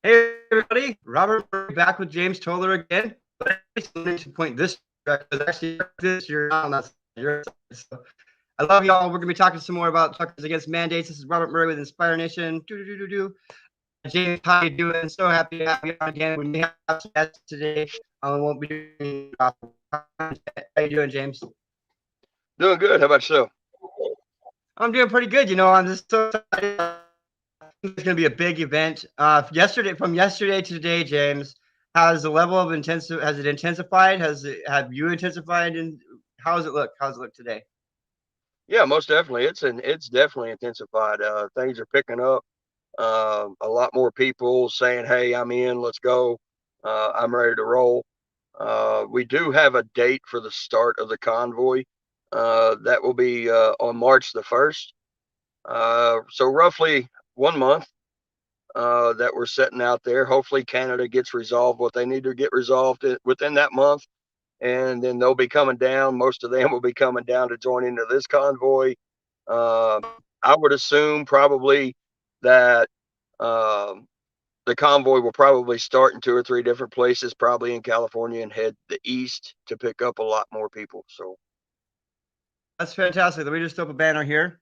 Hey everybody, Robert back with James Toller again. But I just wanted to point this because actually this you're not on that side, you're on that side. So I love y'all. We're gonna be talking some more about truckers against mandates. This is Robert Murray with Inspire Nation. James, how you doing? So happy to have you on again. We may have some guests today. We won't be doing. How you doing, James? Doing good. How about yourself? I'm doing pretty good. I'm just so excited. It's going to be a big event. From yesterday to today, James, has the level of intensive has it intensified? Have you intensified? And how does it look? How does it look today? Yeah, most definitely. It's definitely intensified. Things are picking up. A lot more people saying, "Hey, I'm in. Let's go. I'm ready to roll." We do have a date for the start of the convoy. That will be on March the 1st. So roughly 1 month that we're setting out there. Hopefully, Canada gets resolved what they need to get resolved within that month, and then they'll be coming down. Most of them will be coming down to join into this convoy. I would assume probably that um, the convoy will probably start in two or three different places, probably in California, and head the east to pick up a lot more people. So That's fantastic. Let me just throw up a banner here,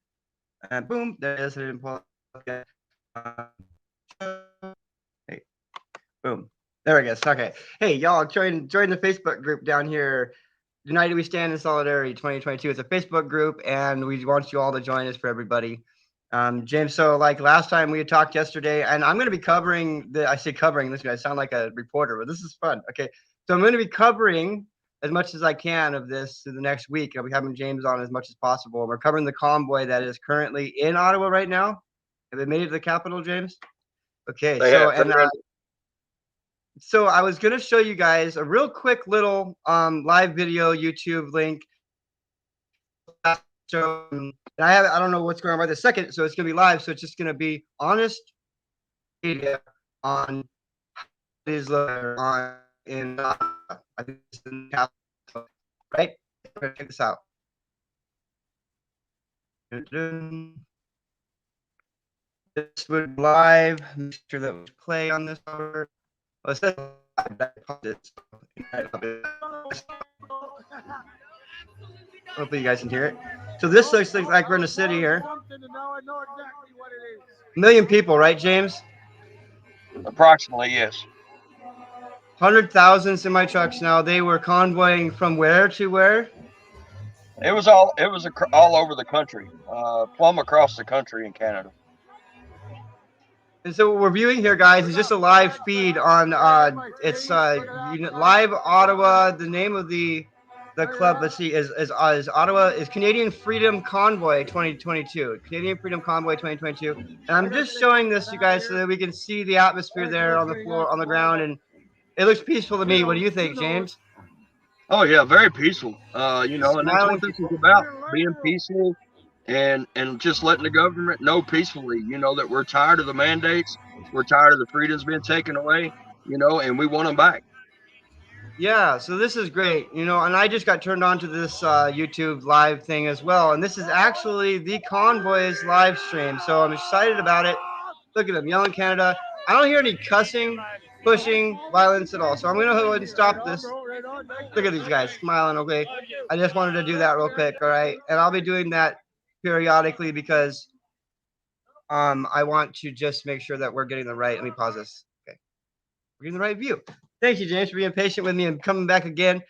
and boom, there it is. I didn't pull it. Okay. Hey, boom. There it goes. Okay. Hey, y'all, join the Facebook group down here. United We Stand in Solidarity 2022. It's a Facebook group, and we want you all to join us for everybody. James, so like last time we had talked yesterday, and I'm going to be covering I say covering, listen, I sound like a reporter, but this is fun. Okay. So I'm going to be covering as much as I can of this through the next week. I'll be having James on as much as possible. We're covering the convoy that is currently in Ottawa right now. Have they made it to the capital, James? Okay. they So, have. and so I was going to show you guys a real quick little live video YouTube link. So I don't know what's going on right this second, so it's going to be live. So it's just going to be honest data on is on in I think it's in Capital, right? Check this out. This would live. Make sure that we play on this over. Well, it says hopefully you guys can hear it. So this looks like we're in a city here. A million people, right, James? Approximately, yes. 100,000 semi trucks now. They were convoying from where to where? All over the country, plumb across the country in Canada. And so what we're viewing here, guys, is just a live feed on it's live Ottawa. The name of the club, let's see, is Ottawa is Canadian Freedom Convoy 2022. Canadian Freedom Convoy 2022. And I'm just showing this to you guys so that we can see the atmosphere there on the floor, on the ground, and it looks peaceful to me. What do you think, James? Oh yeah, very peaceful. And that's Smiling what this is people. about: being peaceful and just letting the government know peacefully, that we're tired of the mandates, we're tired of the freedoms being taken away, and we want them back. Yeah, so this is great, and I just got turned on to this YouTube live thing as well, and this is actually the Convoy's live stream, so I'm excited about it. Look at them, yelling Canada. I don't hear any cussing, pushing, violence at all, so I'm going to go ahead and stop this. Look at these guys smiling, okay? I just wanted to do that real quick, all right? And I'll be doing that periodically because I want to just make sure that we're getting the right, let me pause this. Okay. We're getting the right view. Thank you, James, for being patient with me and coming back again.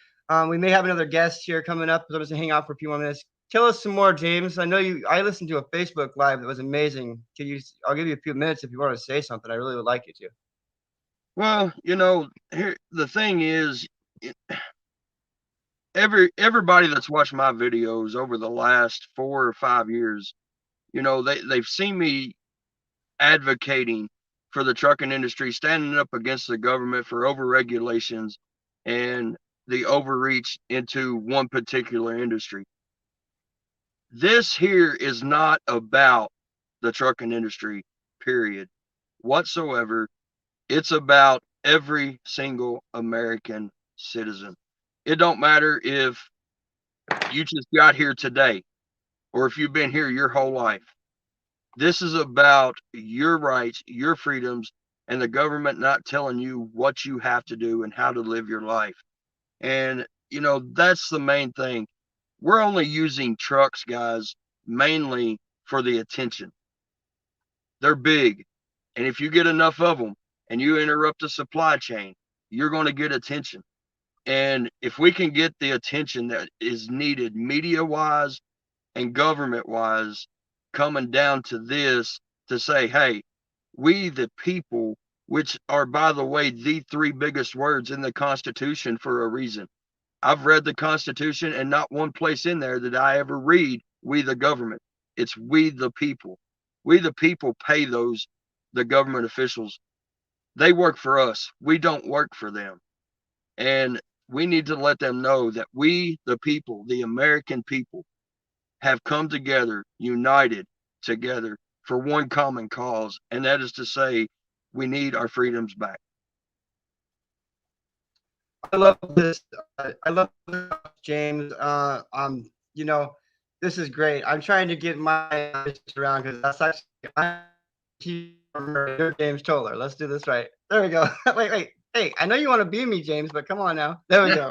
We may have another guest here coming up, so I'm just gonna hang out for a few more minutes. Tell us some more, James. I know I listened to a Facebook Live that was amazing. I'll give you a few minutes if you want to say something. I really would like you to. Well, here the thing is, everybody that's watched my videos over the last 4 or 5 years, they've seen me advocating for the trucking industry, standing up against the government for over regulations and the overreach into one particular industry. This here is not about the trucking industry, period, whatsoever. It's about every single American citizen. It don't matter if you just got here today or if you've been here your whole life. This is about your rights, your freedoms, and the government not telling you what you have to do and how to live your life. And, that's the main thing. We're only using trucks, guys, mainly for the attention. They're big. And if you get enough of them and you interrupt the supply chain, you're going to get attention. And if we can get the attention that is needed media wise and government wise coming down to this to say, hey, we the people, which are, by the way, the three biggest words in the Constitution for a reason. I've read the Constitution, and not one place in there did I ever read we the government. It's we the people. We the people pay the government officials. They work for us. We don't work for them. And we need to let them know that we the people, the American people, have come together, united together for one common cause, and that is to say we need our freedoms back. I love this. I love this, James. You know, this is great. I'm trying to get my around because that's actually I'm James Toller. Let's do this right. There we go. Wait. Hey, I know you want to be me, James, but come on now. There we go.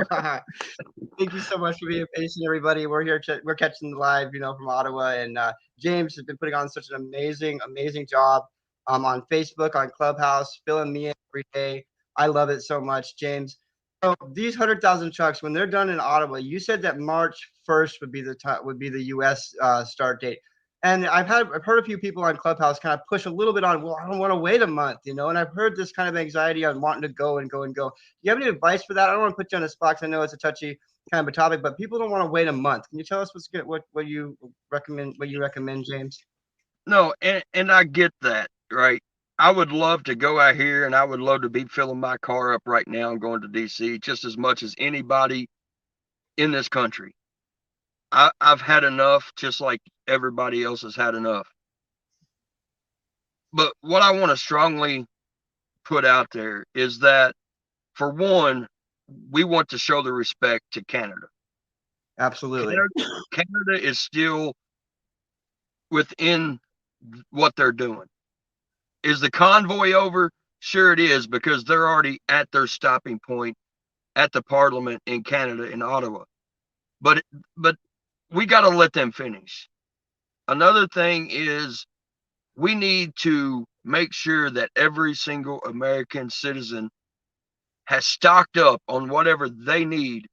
Thank you so much for being patient, everybody. We're here. We're catching the live, from Ottawa, and James has been putting on such an amazing job on Facebook, on Clubhouse, filling me in every day. I love it so much, James. So these 100,000 trucks, when they're done in Ottawa, you said that March 1st would be the U.S. Start date. And I've heard a few people on Clubhouse kind of push a little bit on, well, I don't want to wait a month, and I've heard this kind of anxiety on wanting to go and go and go. Do you have any advice for that? I don't want to put you on the spot 'cause I know it's a touchy kind of a topic, but people don't want to wait a month. Can you tell us what's good? What you recommend? What you recommend, James? No, and I get that, right? I would love to go out here, and I would love to be filling my car up right now and going to DC just as much as anybody in this country. I've had enough, just like everybody else has had enough. But what I want to strongly put out there is that, for one, we want to show the respect to Canada. Absolutely. Canada is still within what they're doing. Is the convoy over? Sure it is, because they're already at their stopping point at the Parliament in Canada, in Ottawa. But we got to let them finish. Another thing is we need to make sure that every single American citizen has stocked up on whatever they need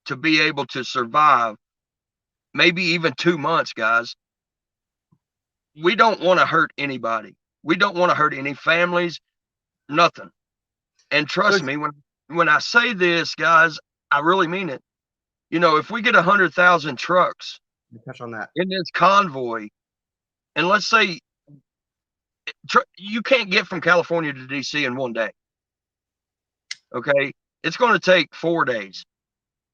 to be able to survive, maybe even 2 months, guys. We don't want to hurt anybody. We don't want to hurt any families, nothing. And trust me, when I say this, guys, I really mean it. If we get 100,000 trucks touch on that in this convoy, and let's say you can't get from California to DC in one day. Okay, it's going to take 4 days,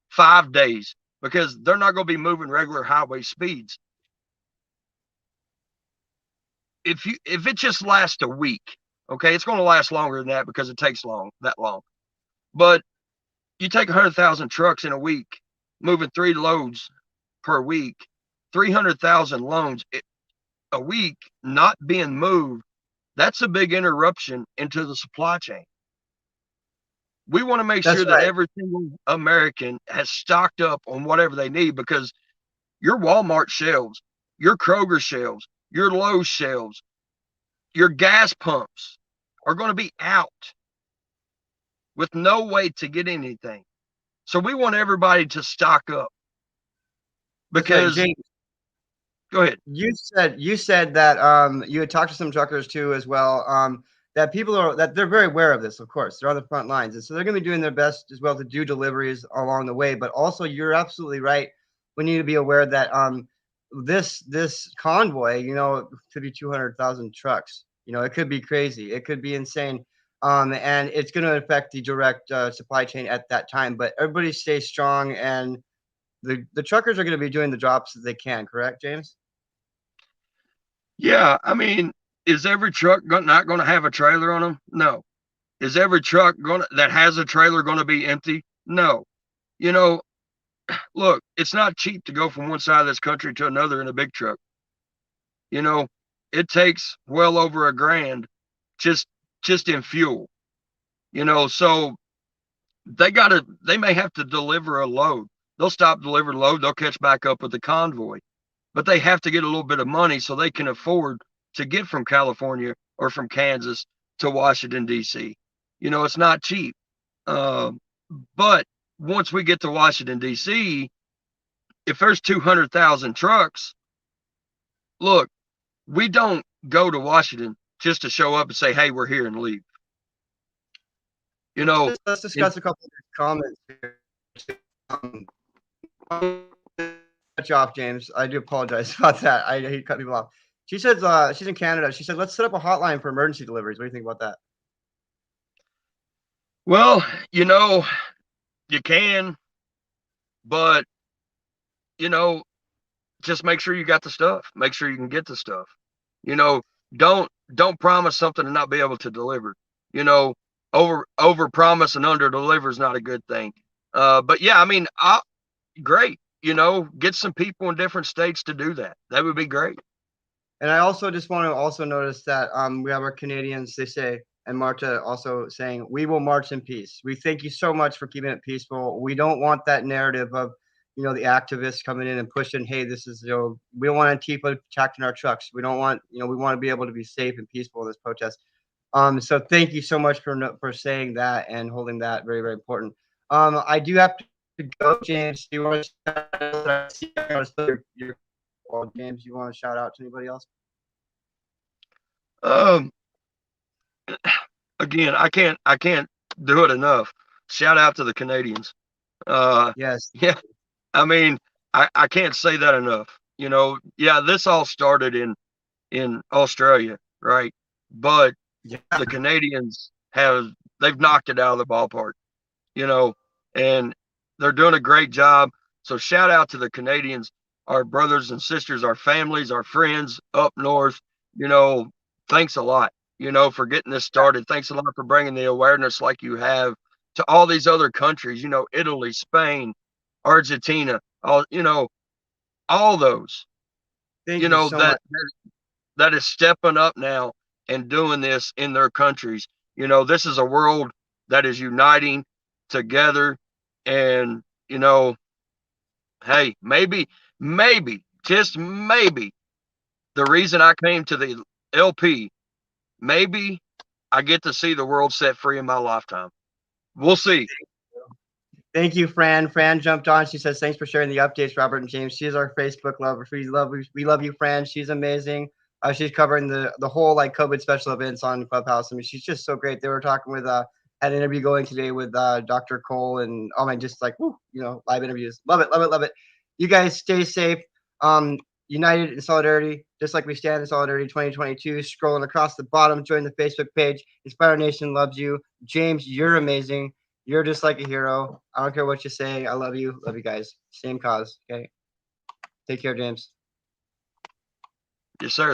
5 days, because they're not going to be moving regular highway speeds. If it just lasts a week, okay, it's going to last longer than that because it takes that long. But you take 100,000 trucks in a week, moving 3 loads per week, 300,000 loads a week not being moved. That's a big interruption into the supply chain. We want to make sure that every single American has stocked up on whatever they need, because your Walmart shelves, your Kroger shelves, your Lowe's shelves, your gas pumps are going to be out with no way to get anything. So we want everybody to stock up. Because James, go ahead. You said that you had talked to some truckers too as well. That they're very aware of this. Of course, they're on the front lines, and so they're going to be doing their best as well to do deliveries along the way. But also, you're absolutely right. We need to be aware that this convoy, could be 200,000 trucks. It could be crazy. It could be insane. And it's going to affect the direct supply chain at that time. But everybody stay strong, and the truckers are going to be doing the drops that they can. Correct, James? Yeah, I mean, is every truck not going to have a trailer on them? No. Is every truck that has a trailer going to be empty? No. Look, it's not cheap to go from one side of this country to another in a big truck. It takes well over $1,000 just just in fuel. So they may have to deliver a load. They'll stop delivering a load. They'll catch back up with the convoy, but they have to get a little bit of money so they can afford to get from California or from Kansas to Washington, D.C. It's not cheap. Um, but once we get to Washington, D.C., if there's 200,000 trucks, look, we don't go to Washington just to show up and say, hey, we're here and leave. Let's discuss a couple of comments here. Cut you off, James. I do apologize about that. I hate cutting people off. She says she's in Canada. She said, let's set up a hotline for emergency deliveries. What do you think about that? Well, you can, but, just make sure you got the stuff. Make sure you can get the stuff. Don't promise something and not be able to deliver. Over promise and under deliver is not a good thing. But yeah, I mean, great. Get some people in different states to do that. That would be great. And I also just want to also notice that we have our Canadians, they say, and Marta also saying, we will march in peace. We thank you so much for keeping it peaceful. We don't want that narrative of, the activists coming in and pushing, hey, this is, we don't want Antifa attacking our trucks. We don't want, we want to be able to be safe and peaceful in this protest. So thank you so much for saying that and holding that very, very important. I do have to go, James. Do you want to James, you want to shout out to anybody else? Again, I can't do it enough. Shout out to the Canadians. Yes. Yeah. I mean, I can't say that enough. Yeah, this all started in Australia, right? But Yeah. the Canadians they've knocked it out of the ballpark, and they're doing a great job. So shout out to the Canadians, our brothers and sisters, our families, our friends up north. Thanks a lot, for getting this started. Thanks a lot for bringing the awareness like you have to all these other countries, Italy, Spain, Argentina, all those, Thank you so much. that is stepping up now and doing this in their countries. This is a world that is uniting together. And, hey, maybe, just maybe the reason I came to the LP, maybe I get to see the world set free in my lifetime. We'll see. Thank you, Fran. Fran jumped on. She says, thanks for sharing the updates, Robert and James. She is our Facebook lover. We love you, Fran. She's amazing. She's covering the whole COVID special events on Clubhouse. I mean, she's just so great. They were talking with had an interview going today with Dr. Cole, and just live interviews. Love it, love it, love it. You guys stay safe. United in solidarity, just like we stand in solidarity 2022. Scrolling across the bottom, join the Facebook page. Inspire Nation loves you. James, you're amazing. You're just like a hero. I don't care what you say. I love you. Love you guys. Same cause. Okay. Take care, James. Yes, sir.